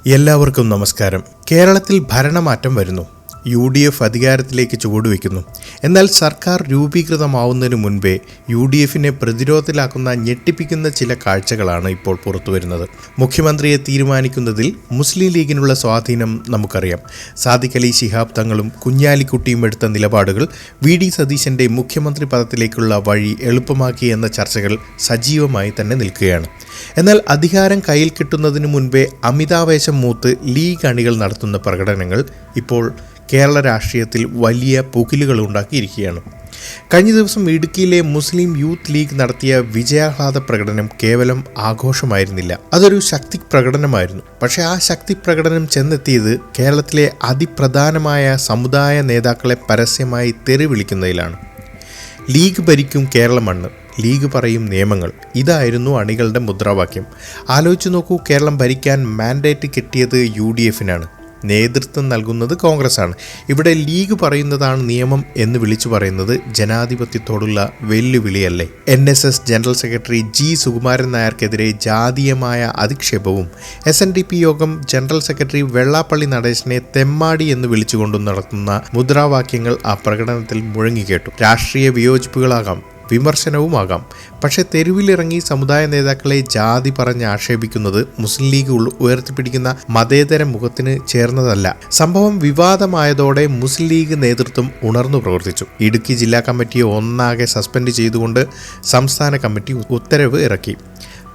എല്ലാവർക്കും നമസ്കാരം. കേരളത്തിൽ ഭരണമാറ്റം വരുന്നു. UDF അധികാരത്തിലേക്ക് ചുവടുവെക്കുന്നു. എന്നാൽ സർക്കാർ രൂപീകൃതമാവുന്നതിന് മുൻപേ UDFനെ പ്രതിരോധത്തിലാക്കുന്ന ഞെട്ടിപ്പിക്കുന്ന ചില കാഴ്ചകളാണ് ഇപ്പോൾ പുറത്തുവരുന്നത്. മുഖ്യമന്ത്രിയെ തീരുമാനിക്കുന്നതിൽ മുസ്ലിം ലീഗിനുള്ള സ്വാധീനം നമുക്കറിയാം. സാദിഖ് അലി ശിഹാബ് തങ്ങളും കുഞ്ഞാലിക്കുട്ടിയും എടുത്ത നിലപാടുകൾ VD സതീശൻ്റെ മുഖ്യമന്ത്രി പദത്തിലേക്കുള്ള വഴി എളുപ്പമാക്കി എന്ന ചർച്ചകൾ സജീവമായി തന്നെ നിൽക്കുകയാണ്. എന്നാൽ അധികാരം കയ്യിൽ കിട്ടുന്നതിന് മുൻപേ അമിതാവേശം മൂത്ത് ലീഗ് അണികൾ നടത്തുന്ന പ്രകടനങ്ങൾ ഇപ്പോൾ കേരള രാഷ്ട്രീയത്തിൽ വലിയ പുകിലുകൾ ഉണ്ടാക്കിയിരിക്കുകയാണ്. കഴിഞ്ഞ ദിവസം ഇടുക്കിയിലെ മുസ്ലിം യൂത്ത് ലീഗ് നടത്തിയ വിജയാഹ്ലാദ പ്രകടനം കേവലം ആഘോഷമായിരുന്നില്ല, അതൊരു ശക്തി പ്രകടനമായിരുന്നു. പക്ഷേ ആ ശക്തി പ്രകടനം ചെന്നെത്തിയത് കേരളത്തിലെ അതിപ്രധാനമായ സമുദായ നേതാക്കളെ പരസ്യമായി തെറി വിളിക്കുന്നതിലാണ്. ലീഗ് ഭരിക്കും കേരള മണ്ണ്, ലീഗ് പറയും നിയമങ്ങൾ, ഇതായിരുന്നു അണികളുടെ മുദ്രാവാക്യം. ആലോചിച്ച് നോക്കൂ, കേരളം ഭരിക്കാൻ മാൻഡേറ്റ് കിട്ടിയത് UDFനാണ്, നേതൃത്വം നൽകുന്നത് കോൺഗ്രസ്സാണ്. ഇവിടെ ലീഗ് പറയുന്നതാണ് നിയമം എന്ന് വിളിച്ചു പറയുന്നത് ജനാധിപത്യത്തോടുള്ള വെല്ലുവിളിയല്ലേ? NSS general secretary G Sukumaran നായർക്കെതിരെ ജാതീയമായ അധിക്ഷേപവും SNDP യോഗം ജനറൽ സെക്രട്ടറി വെള്ളാപ്പള്ളി നടേശനെ തെമ്മാടി എന്ന് വിളിച്ചുകൊണ്ടു നടത്തുന്ന മുദ്രാവാക്യങ്ങൾ ആ പ്രകടനത്തിൽ മുഴങ്ങിക്കേട്ടു. രാഷ്ട്രീയ വിയോജിപ്പുകളാകാം, വിമർശനവുമാകാം, പക്ഷേ തെരുവിലിറങ്ങി സമുദായ നേതാക്കളെ ജാതി പറഞ്ഞ് ആക്ഷേപിക്കുന്നത് മുസ്ലിം ലീഗ് ഉയർത്തിപ്പിടിക്കുന്ന മതേതര മുഖത്തിന് ചേർന്നതല്ല. സംഭവം വിവാദമായതോടെ മുസ്ലിം ലീഗ് നേതൃത്വം ഉണർന്നു പ്രവർത്തിച്ചു. ഇടുക്കി ജില്ലാ കമ്മിറ്റിയെ ഒന്നാകെ സസ്പെൻഡ് ചെയ്തുകൊണ്ട് സംസ്ഥാന കമ്മിറ്റി ഉത്തരവ് ഇറക്കി.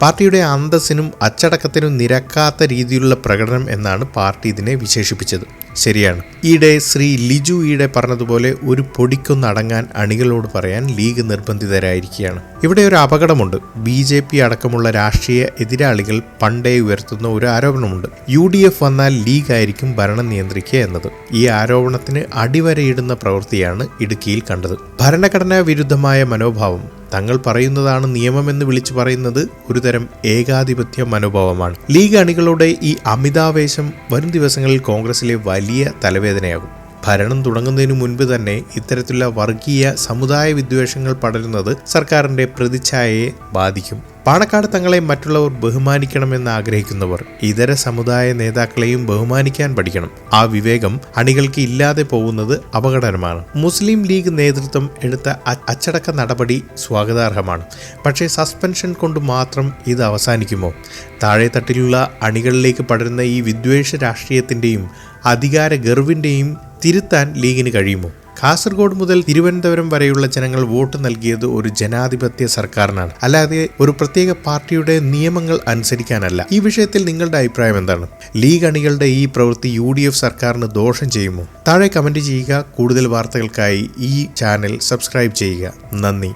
പാർട്ടിയുടെ അന്തസ്സിനും അച്ചടക്കത്തിനും നിരക്കാത്ത രീതിയിലുള്ള പ്രകടനം എന്നാണ് പാർട്ടി ഇതിനെ വിശേഷിപ്പിച്ചത്. ശരിയാണ്, ഈയിടെ ശ്രീ ലിജു പറഞ്ഞതുപോലെ ഒരു പൊടിക്കൊന്നടങ്ങാൻ അണികളോട് പറയാൻ ലീഗ് നിർബന്ധിതരായിരിക്കുകയാണ്. ഇവിടെ ഒരു അപകടമുണ്ട്. BJP അടക്കമുള്ള രാഷ്ട്രീയ എതിരാളികൾ പണ്ടേ ഉയർത്തുന്ന ഒരു ആരോപണമുണ്ട്. UDF വന്നാൽ ലീഗ് ആയിരിക്കും ഭരണം നിയന്ത്രിക്കുക എന്നത്. ഈ ആരോപണത്തിന് അടിവരയിടുന്ന പ്രവൃത്തിയാണ് ഇടുക്കിയിൽ കണ്ടത്. ഭരണഘടനാ വിരുദ്ധമായ മനോഭാവം, തങ്ങൾ പറയുന്നതാണ് നിയമമെന്ന് വിളിച്ചു പറയുന്നത് ഒരുതരം ഏകാധിപത്യ മനോഭാവമാണ്. ലീഗ് അണികളുടെ ഈ അമിതാവേശം വരും ദിവസങ്ങളിൽ കോൺഗ്രസിലെ വലിയ തലവേദനയാകും. ഭരണം തുടങ്ങുന്നതിന് മുൻപ് തന്നെ ഇത്തരത്തിലുള്ള വർഗീയ സമുദായ വിദ്വേഷങ്ങൾ പടരുന്നത് സർക്കാരിൻ്റെ പ്രതിച്ഛായയെ ബാധിക്കും. പാണക്കാട് തങ്ങളെ മറ്റുള്ളവർ ബഹുമാനിക്കണമെന്ന് ആഗ്രഹിക്കുന്നവർ ഇതര സമുദായ നേതാക്കളെയും ബഹുമാനിക്കാൻ പഠിക്കണം. ആ വിവേകം അണികൾക്ക് ഇല്ലാതെ പോകുന്നത് അപകടകരമാണ്. മുസ്ലിം ലീഗ് നേതൃത്വം എടുത്ത അച്ചടക്ക നടപടി സ്വാഗതാർഹമാണ്. പക്ഷേ സസ്പെൻഷൻ കൊണ്ട് മാത്രം ഇത് അവസാനിക്കുമോ? താഴെത്തട്ടിലുള്ള അണികളിലേക്ക് പടരുന്ന ഈ വിദ്വേഷ രാഷ്ട്രീയത്തിൻ്റെയും അധികാര ഗർവിൻ്റെയും തിരുത്താൻ ലീഗിന് കഴിയുമോ? കാസർഗോഡ് മുതൽ തിരുവനന്തപുരം വരെയുള്ള ജനങ്ങൾ വോട്ട് നൽകിയത് ഒരു ജനാധിപത്യ സർക്കാരിനാണ്, അല്ലാതെ ഒരു പ്രത്യേക പാർട്ടിയുടെ നിയമങ്ങൾ അനുസരിക്കാനല്ല. ഈ വിഷയത്തിൽ നിങ്ങളുടെ അഭിപ്രായം എന്താണ്? ലീഗ് അണികളുടെ ഈ പ്രവൃത്തി UDF സർക്കാരിന് ദോഷം ചെയ്യുമോ? താഴെ കമന്റ് ചെയ്യുക. കൂടുതൽ വാർത്തകൾക്കായി ഈ ചാനൽ സബ്സ്ക്രൈബ് ചെയ്യുക. നന്ദി.